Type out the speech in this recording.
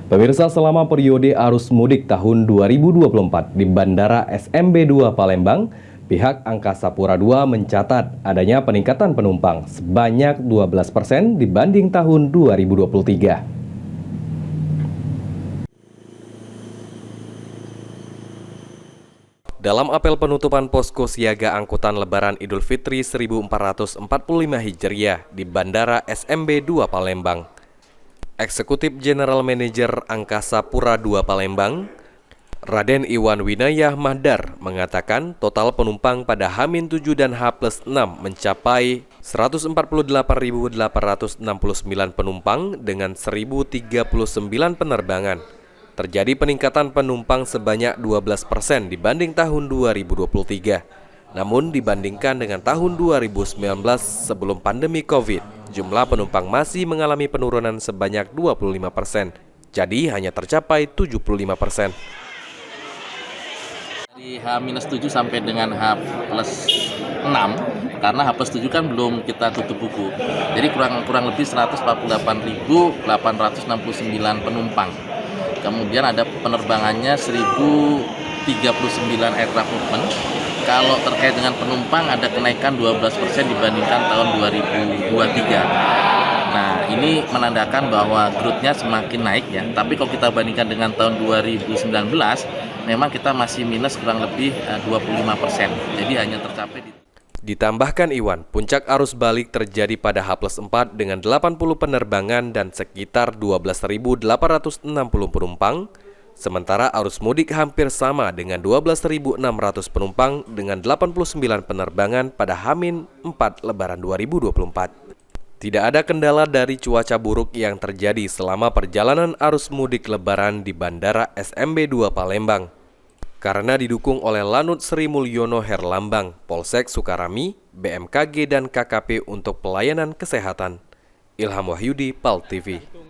Pemirsa, selama periode arus mudik tahun 2024 di Bandara SMB 2 Palembang, pihak Angkasa Pura II mencatat adanya peningkatan penumpang sebanyak 12% dibanding tahun 2023. Dalam apel penutupan posko siaga angkutan Lebaran Idul Fitri 1445 Hijriah di Bandara SMB 2 Palembang, Eksekutif General Manager Angkasa Pura II Palembang, Raden Iwan Winayah Mahdar mengatakan total penumpang pada H-7 dan H+6 mencapai 148.869 penumpang dengan 1.039 penerbangan. Terjadi peningkatan penumpang sebanyak 12% dibanding tahun 2023. Namun dibandingkan dengan tahun 2019 sebelum pandemi COVID, jumlah penumpang masih mengalami penurunan sebanyak 25%. Jadi hanya tercapai 75%. Dari H-7 sampai dengan H+6, karena H+7 kan belum kita tutup buku. Jadi kurang lebih 148.869 penumpang. Kemudian ada penerbangannya 1.039 aircraft movement. Kalau terkait dengan penumpang ada kenaikan 12% dibandingkan tahun 2023. Nah, ini menandakan bahwa growth-nya semakin naik ya. Tapi kalau kita bandingkan dengan tahun 2019, memang kita masih minus kurang lebih 25%. Jadi hanya tercapai di... Ditambahkan Iwan, puncak arus balik terjadi pada H+4 dengan 80 penerbangan dan sekitar 12.860 penumpang, sementara arus mudik hampir sama dengan 12.600 penumpang dengan 89 penerbangan pada H-4 Lebaran 2024. Tidak ada kendala dari cuaca buruk yang terjadi selama perjalanan arus mudik Lebaran di Bandara SMB 2 Palembang. Karena didukung oleh Lanut Sri Mulyono Herlambang, Polsek Sukarami, BMKG dan KKP untuk pelayanan kesehatan. Ilham Wahyudi, PAL TV.